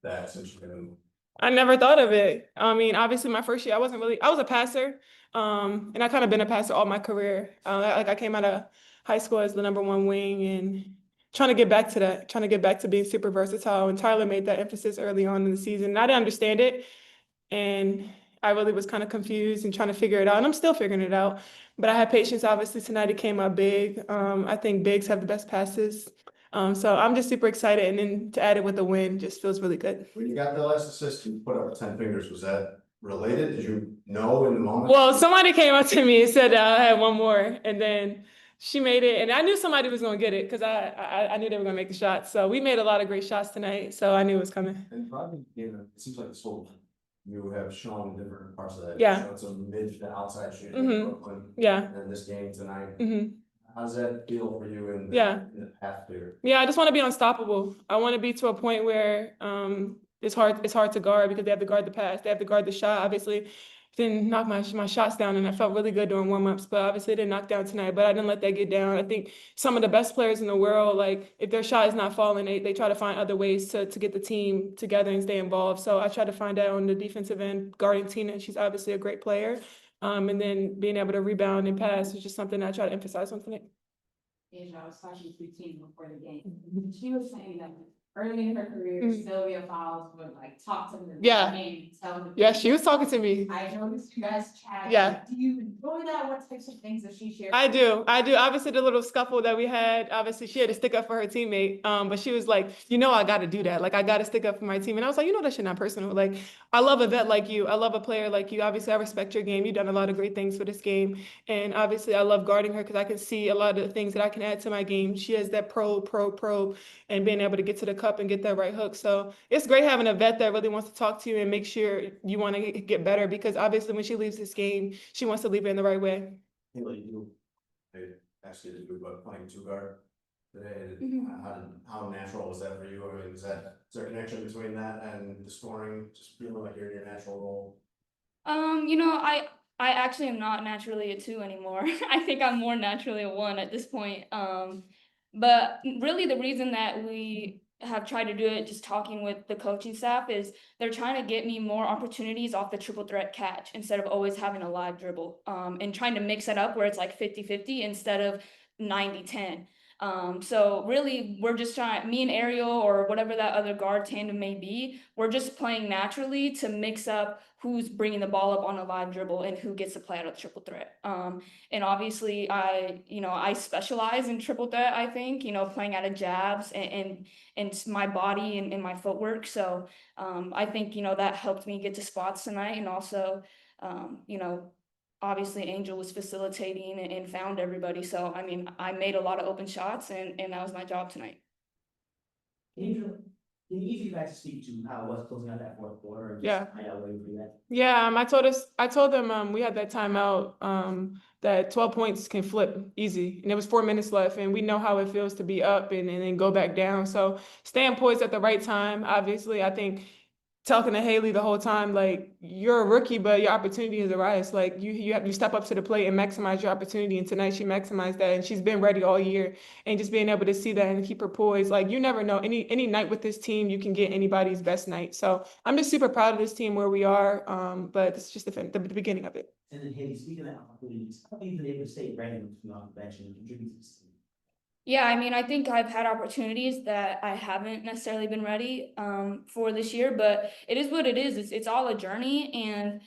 that since you've been? I never thought of it. I mean, obviously my first year, I was a passer. And I kind of been a passer all my career. Like I came out of high school as the #1 wing and trying to get back to that, trying to get back to being super versatile. And Tyler made that emphasis early on in the season. And I didn't understand it. And I really was kind of confused and trying to figure it out. And I'm still figuring it out. But I had patience. Obviously, tonight it came out big. I think bigs have the best passes. So I'm just super excited. And then to add it with a win just feels really good. When you got the last assist, you put up 10 fingers. Was that related? Did you know in the moment? Well, somebody came up to me and said I had one more. And then she made it. And I knew somebody was going to get it because I knew they were going to make the shots. So we made a lot of great shots tonight. So I knew it was coming. And probably, it seems like this whole you have shown different parts of that. Yeah. Shown some mid to outside shooting in Brooklyn. Yeah. And this game tonight. Mm-hmm. How does that feel for you in the path there? Yeah, I just want to be unstoppable. I want to be to a point where it's hard to guard because they have to guard the pass. They have to guard the shot. Obviously, didn't knock my shots down, and I felt really good during warm-ups, but obviously I didn't knock down tonight, but I didn't let that get down. I think some of the best players in the world, like if their shot is not falling, they try to find other ways to get the team together and stay involved. So I try to find that on the defensive end, guarding Tina. She's obviously a great player. And then being able to rebound and pass is just something I try to emphasize on tonight. I was talking to Tina before the game. She was saying that early in her career, Sylvia Fowles would like talk to them. Yeah, she was talking to me. I noticed you guys chat. Yeah. Do you enjoy that? What types of things does she share? I do. Obviously, the little scuffle that we had, obviously, she had to stick up for her teammate. But she was like, I got to do that. Like, I got to stick up for my team. And I was like, that shit not personal. Like, I love a vet like you. I love a player like you. Obviously, I respect your game. You've done a lot of great things for this game. And obviously, I love guarding her because I can see a lot of the things that I can add to my game. She has that pro, and being able to get to the cup and get that right hook. So it's great having a vet that really wants to talk to you and make sure you want to get better because obviously when she leaves this game, she wants to leave it in the right way. I asked you to do about playing two guard today. How natural was that for you? I mean, is there a connection between that and the scoring? Just feeling like you're in your natural role? I actually am not naturally a 2 anymore. I think I'm more naturally a 1 at this point. But really the reason that we have tried to do it, just talking with the coaching staff, is they're trying to get me more opportunities off the triple threat catch instead of always having a live dribble, and trying to mix it up where it's like 50-50 instead of 90-10. So really we're just trying, me and Ariel or whatever that other guard tandem may be, we're just playing naturally to mix up who's bringing the ball up on a live dribble and who gets to play out of the triple threat. And obviously I specialize in triple threat, I think, playing out of jabs and my body and my footwork. So I think, that helped me get to spots tonight. And also, obviously Angel was facilitating and found everybody. So, I mean, I made a lot of open shots and that was my job tonight. Angel, can you easily back to speak to how it was closing out that fourth quarter? Yeah. That? Yeah, I told them we had that timeout that 12 points can flip easy. And there was 4 minutes left and we know how it feels to be up and then go back down. So staying poised at the right time, obviously, I think talking to Hailey the whole time, like you're a rookie, but your opportunity has arisen. Like you have to step up to the plate and maximize your opportunity. And tonight she maximized that, and she's been ready all year. And just being able to see that and keep her poised, like you never know. Any night with this team, you can get anybody's best night. So I'm just super proud of this team where we are. But it's just the beginning of it. And then Hailey, speaking of opportunities, how have you been able to stay ready on the bench and contribute to this team? Yeah, I mean, I think I've had opportunities that I haven't necessarily been ready for this year, but it is what it is. It's all a journey. And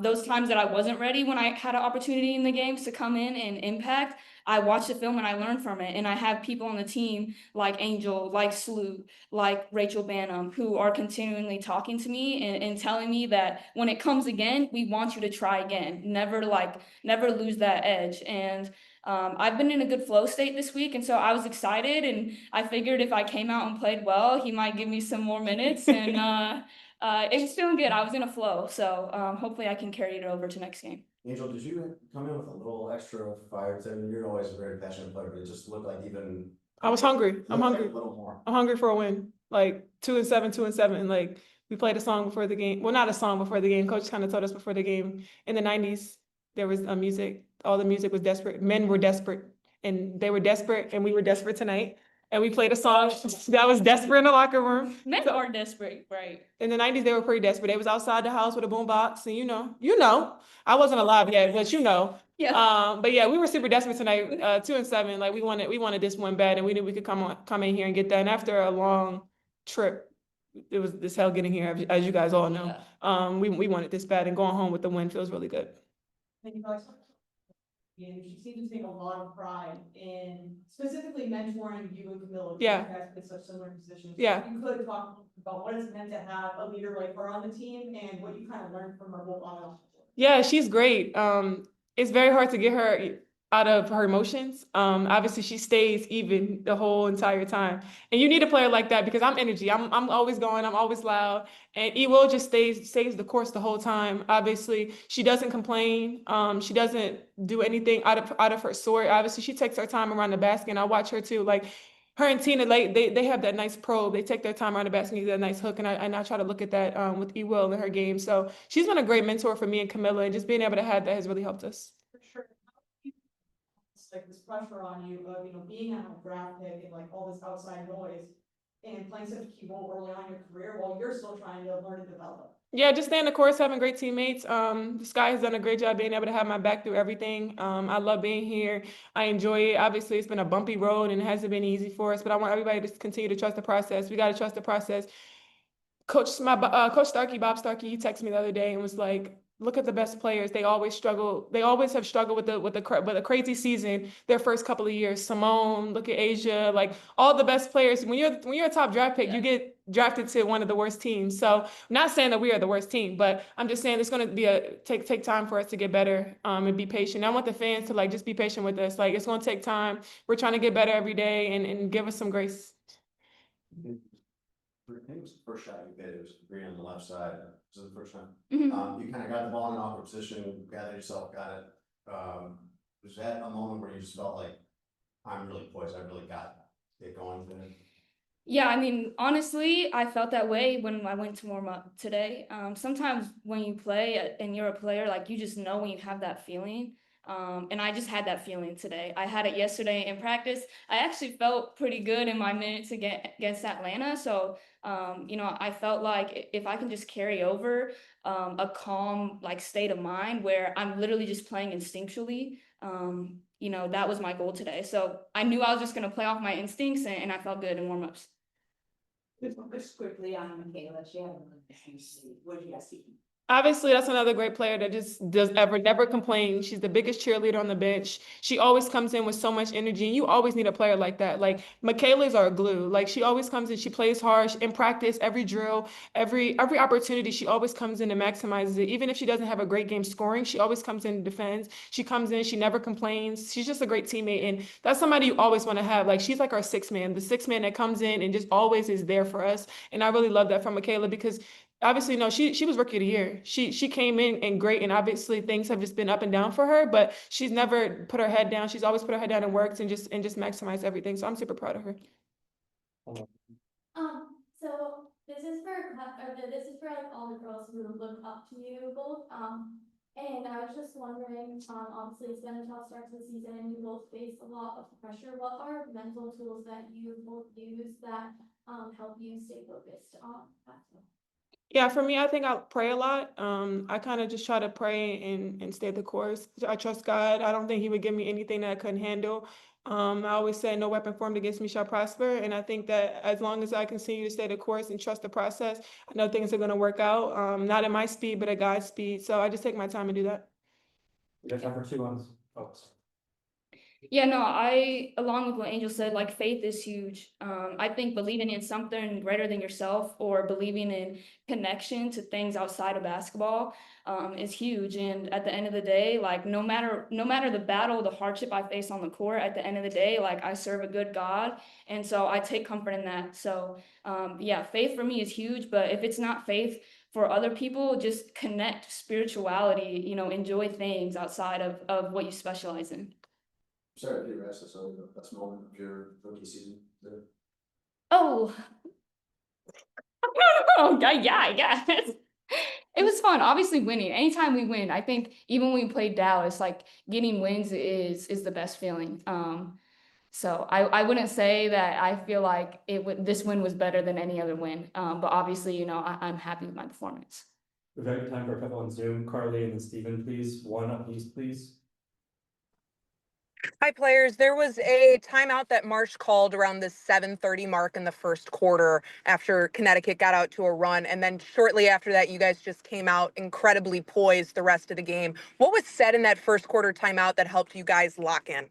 those times that I wasn't ready when I had an opportunity in the games to come in and impact, I watched the film and I learned from it. And I have people on the team like Angel, like Sloot, like Rachel Banham, who are continually talking to me and telling me that when it comes again, we want you to try again. Never lose that edge. And I've been in a good flow state this week, and so I was excited, and I figured if I came out and played well, he might give me some more minutes, and it was feeling good. I was in a flow, so hopefully I can carry it over to next game. Angel, did you come in with a little extra fire? I mean, you're always a very passionate player, but it just looked like even... I was hungry. I'm hungry. Like a little more. I'm hungry for a win. Like 2-7. Like we played a song before the game. Well, not a song before the game. Coach kind of told us before the game. In the 90s, there was music. All the music was desperate. Men were desperate, and they were desperate, and we were desperate tonight. and we played a song that was desperate in the locker room. Men So- are desperate, right? In the 90s, they were pretty desperate. They was outside the house with a boombox, and you know, I wasn't alive yet, but you know. Yeah. But yeah, we were super desperate tonight, 2-7. Like we wanted this one bad, and we knew we could come in here and get that. And after a long trip, it was this hell getting here, as you guys all know. Yeah. We wanted this bad, and going home with the win feels really good. Thank you, guys. And she seems to take a lot of pride in specifically mentoring you and Camilla. because Yeah. You guys have been such similar positions. Yeah. You could talk about what it's meant to have a leader like her on the team and what you kind of learned from her both on and off the court. Yeah, she's great. It's very hard to get her out of her emotions. Obviously she stays even the whole entire time. And you need a player like that because I'm energy. I'm always going, I'm always loud. And Will just stays the course the whole time. Obviously, she doesn't complain. She doesn't do anything out of her sort. Obviously, she takes her time around the basket, and I watch her too. Like her and Tina, like they have that nice probe. They take their time around the basket and get that nice hook. And I try to look at that with Will in her game. So she's been a great mentor for me and Camilla, and just being able to have that has really helped us. For sure. It's like this pressure on you of, being a draft pick and like all this outside noise and playing such a key role early on in your career while you're still trying to learn and develop. Yeah, just staying the course, having great teammates. Sky has done a great job being able to have my back through everything. I love being here. I enjoy it. Obviously, it's been a bumpy road and it hasn't been easy for us, but I want everybody to continue to trust the process. We got to trust the process. Coach Starkey, Bob Starkey, he texted me the other day and was like, look at the best players. They always struggle. They always have struggled with a crazy season their first couple of years. Simone, look at Asia, like all the best players. When you're a top draft pick, you get drafted to one of the worst teams. So I'm not saying that we are the worst team, but I'm just saying it's going to be take time for us to get better and be patient. I want the fans to like just be patient with us. Like it's going to take time. We're trying to get better every day and give us some grace. I think it was the first shot you hit, it was green on the left side, was it the first time? Mhm. You kind of got the ball in an awkward position, gathered yourself, got it. Was that a moment where you just felt like, I'm really poised, I really got it going today? Yeah, I mean, honestly, I felt that way when I went to warm up today. Sometimes when you play and you're a player, like you just know when you have that feeling. And I just had that feeling today. I had it yesterday in practice. I actually felt pretty good in my minutes against Atlanta. So, I felt like if I can just carry over a calm like state of mind where I'm literally just playing instinctually, that was my goal today. So I knew I was just going to play off my instincts and I felt good in warmups. Just quickly on Michaela, she had what did you guys see? Obviously, that's another great player that just never complain. She's the biggest cheerleader on the bench. She always comes in with so much energy, and you always need a player like that. Like Michaela's our glue. Like she always comes in, she plays hard in practice, every drill, every opportunity. She always comes in and maximizes it. Even if she doesn't have a great game scoring, she always comes in and defends. She comes in, she never complains. She's just a great teammate, and that's somebody you always want to have. Like she's like our sixth man, the sixth man that comes in and just always is there for us. And I really love that from Michaela because obviously, no, she was rookie of the year. She came in and great, and obviously things have just been up and down for her, but she's never put her head down. She's always put her head down and worked and just maximized everything. So I'm super proud of her. So this is for like all the girls who look up to you both. And I was just wondering, obviously it's been a tough start to the season. You both face a lot of pressure. What are mental tools that you both use that help you stay focused on basketball? Yeah, for me, I think I pray a lot. I kind of just try to pray and stay the course. I trust God. I don't think He would give me anything that I couldn't handle. I always say, no weapon formed against me shall prosper. And I think that as long as I continue to stay the course and trust the process, I know things are going to work out. Not at my speed, but at God's speed. So I just take my time and do that. We got time for 2 ones, folks. Yeah, no, along with what Angel said, like faith is huge. I think believing in something greater than yourself or believing in connection to things outside of basketball is huge. And at the end of the day, like no matter the battle, the hardship I face on the court, at the end of the day, like I serve a good God. And so I take comfort in that. So yeah, faith for me is huge, but if it's not faith for other people, just connect spirituality, enjoy things outside of what you specialize in. Sorry, Peter asked us the best moment of your rookie season. Oh, yeah. It was fun. Obviously, winning. Anytime we win, I think even when we played Dallas, like getting wins is the best feeling. So I wouldn't say that I feel like this win was better than any other win. But obviously, I'm happy with my performance. We've got time for a couple on Zoom. Carly and then Stephen, please. One apiece, please. Hi, players. There was a timeout that Marsh called around the 7:30 mark in the first quarter after Connecticut got out to a run. And then shortly after that, you guys just came out incredibly poised the rest of the game. What was said in that first quarter timeout that helped you guys lock in?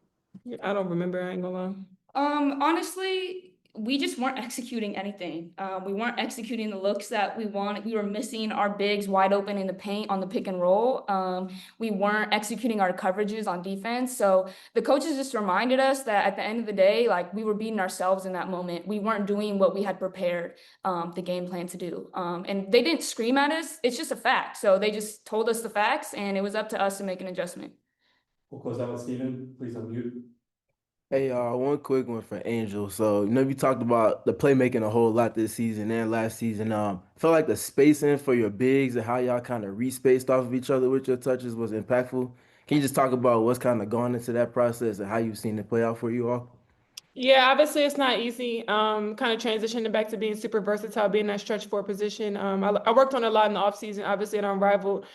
I don't remember, I ain't gonna lie. Honestly, we just weren't executing anything. We weren't executing the looks that we wanted. We were missing our bigs wide open in the paint on the pick and roll. We weren't executing our coverages on defense. So the coaches just reminded us that at the end of the day, like, we were beating ourselves in that moment. We weren't doing what we had prepared the game plan to do. And they didn't scream at us. It's just a fact. So they just told us the facts, and it was up to us to make an adjustment. We'll close out with Stephen. Please unmute. Hey, one quick one for Angel. So, you talked about the playmaking a whole lot this season and last season. I felt like the spacing for your bigs and how y'all kind of re-spaced off of each other with your touches was impactful. Can you just talk about what's kind of gone into that process and how you've seen it play out for you all? Yeah, obviously it's not easy. Kind of transitioning back to being super versatile, being that stretch four position. I worked on a lot in the offseason. Obviously, it unrivaled.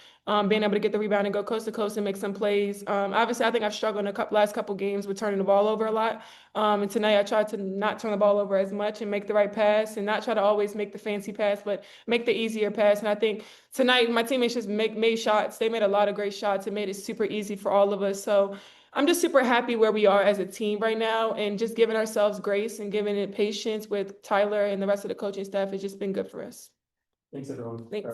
Being able to get the rebound and go coast to coast and make some plays. Obviously, I think I've struggled in the last couple games with turning the ball over a lot. And tonight I tried to not turn the ball over as much and make the right pass and not try to always make the fancy pass, but make the easier pass. And I think tonight my teammates just made shots. They made a lot of great shots. It made it super easy for all of us. So I'm just super happy where we are as a team right now, and just giving ourselves grace and giving it patience with Tyler and the rest of the coaching staff has just been good for us. Thanks, everyone. Thanks.